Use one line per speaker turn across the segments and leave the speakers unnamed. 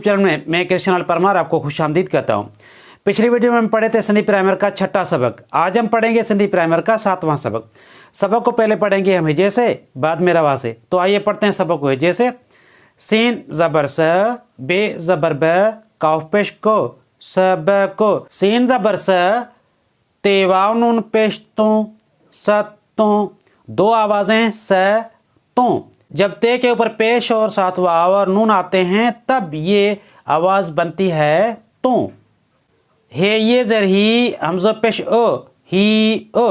Channel में मैं कृष्ण परमार आपको खुशामदीद कहता हूँ। पिछली वीडियो में हम पढ़े थे सिंधी प्राइमर का छठा सबक। आज हम पढ़ेंगे सिंधी प्राइमर का सातवां सबक। सबक को पहले पढ़ेंगे हम हिजे से, बाद में रवा से। तो आइए पढ़ते हैं सबक को हिजे से। सीन ज़बर स, बे ज़बर ब, काफ पेश को, सब को। सीन ज़बर स, ते वाव नून पेश तो, सतों। दो आवाज़ें स तो। जब ते के ऊपर पेश और साथ वाव और नून आते हैं तब ये आवाज़ बनती है तो। हे ये ज़र ही, हमज़ा पेश ओ, ही ओ।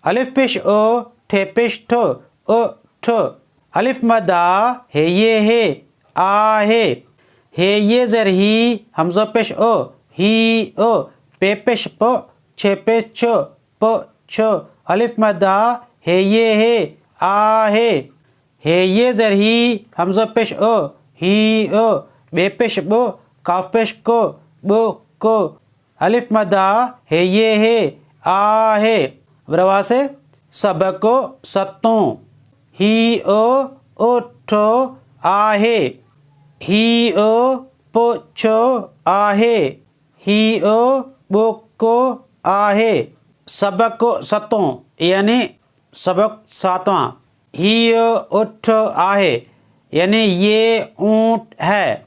अलिफ पेश ओ, ठे पेश ठो, ओ ठो। अलिफ मदा, हे ये हे, आ हे। हे ये ज़र ही, हमज़ा पेश ओ, ही ओ। पे पेश पो, छे पेश छो, पो छो। अलिफ मदा, हे ये हे, आ हे। हे ये ज़र ही, हमज़ा पेश ओ, ही ओ। बे पेश बो, काफ पेश को, बो को। अलिफ मदा, हे ये हे, आ हे। रवा से सबको सतों। ही ओ, उठो, आहे। ही ओ, पोछो, आहे। ही ओ, बोको, आहे। सबको सतों यानी सबक सातवां। ही ओ, उठ, आहे यानी ये ऊँट है।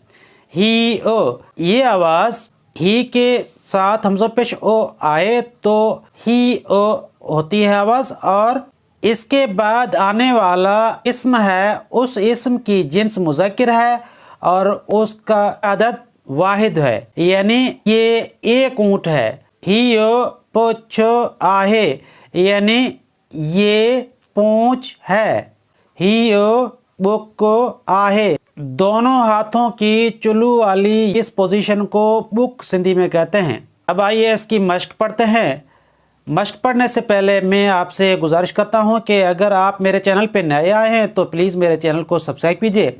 ही ओ, ये आवाज़ ही के साथ हमज़ा पेश ओ आए तो ही ओ होती है आवाज़, और इसके बाद आने वाला इस्म है, उस इस्म की जिन्स मुज़क्किर है और उसका अदद वाहिद है, यानी ये एक ऊँट है। ही ओ, पोछो, आहे यानी ये पूँछ है। ही ओ, बुको, आहे। दोनों हाथों की चुल्लू वाली इस पोजीशन को बुक सिंधी में कहते हैं। अब आइए इसकी मश्क पढ़ते हैं। मश्क पढ़ने से पहले मैं आपसे गुजारिश करता हूं कि अगर आप मेरे चैनल पर नए आए हैं तो प्लीज़ मेरे चैनल को सब्सक्राइब कीजिए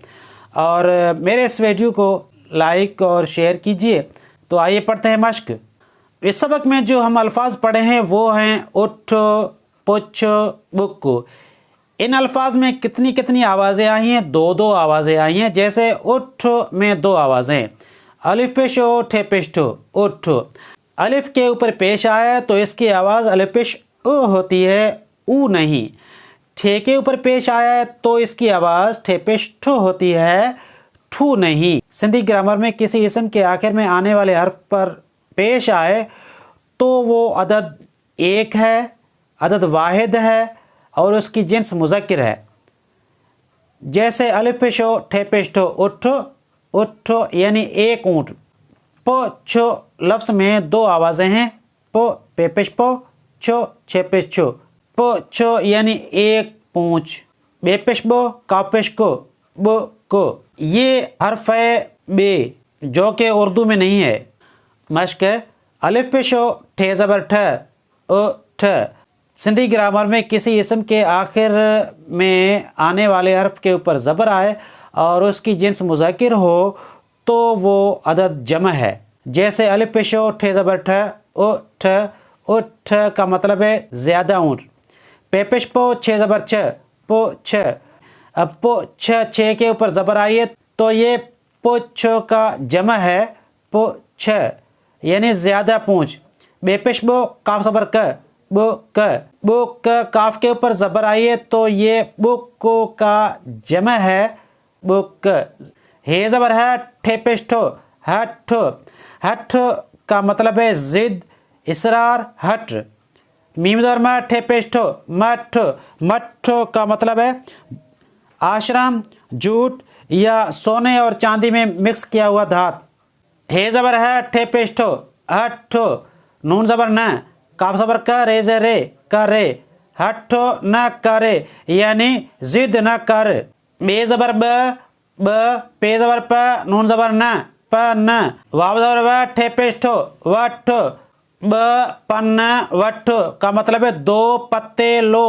और मेरे इस वीडियो को लाइक और शेयर कीजिए। तो आइए पढ़ते हैं मश्क। इस सबक में जो हम अल्फाज पढ़े हैं वो हैं उठो, पुछो, बुक्को। इन अल्फाज में कितनी कितनी आवाज़ें आई हैं? दो दो आवाज़ें आई हैं। जैसे उठ में दो आवाज़ें, अलिफ पेश ओ, ठे पेश ठो, उठ। अलिफ के ऊपर पेश आया तो इसकी आवाज़ अलिफ पेश ओ होती है, ऊ नहीं। ठे के ऊपर पेश आया तो इसकी आवाज़ ठे पेश ठो होती है, ठू नहीं। सिंधी ग्रामर में किसी इसम के आखिर में आने वाले हर्फ पर पेश आए तो वो अदद एक है, अदद वाहिद है और उसकी जिन्स मुज़क्किर है। जैसे अलिफ पेश ओ, ठे पेश ठो, उठो, उठो यानी एक ऊँट। पो छो लफ्ज़ में दो आवाज़ें हैं, पो पे पेश पो, छो छे पेश छो। पो छो यानी एक पूँछ। बे पेश बो, काफ पेश को, बो को। ये हर्फ है बे जो कि उर्दू में नहीं है। मश्क है। अलिफ पेश ओ, ठे ज़बर ठ, ओ ठ। सिंधी ग्रामर में किसी इसम के आखिर में आने वाले हर्फ के ऊपर ज़बर आए और उसकी जिन्स मुज़क्किर हो तो वो अदद जमा है। जैसे अलिफ पेश ओ, ठे ज़बर ठ, ओ ठ। ओ ठ का मतलब है ज़्यादा ऊँट। पे पेश पो, छे ज़बर छ, पो छ। अब पो छ, छे के ऊपर ज़बर आई है तो ये पो छो का जमा है, पो छ यानी ज़्यादा पूँछ। बे पेश बो, काफ ज़बर क, बो क। बो क काफ के ऊपर ज़बर आई है तो ये बुको का जमा है, बुक। हे ज़बर है, ठे पेश ठो, हठ। हठ का मतलब है ज़िद, इसरार, हट। मीम ज़बर में, ठे पेश ठो, मठ। मठ का मतलब है आश्रम, जूट या सोने और चांदी में मिक्स किया हुआ धात। हे ज़बर है, ठे पेश ठो, हठ। नून ज़बर न, काफ ज़बर क, रे ज़े रे, करे। हठो न करे यानी जिद न कर। बे ज़बर ब, ब। पे ज़बर प, नून ज़बर न, प न। वाव ज़बर व, ठे पेश ठो, वठ। ब पन्न वठ का मतलब है दो पत्ते लो।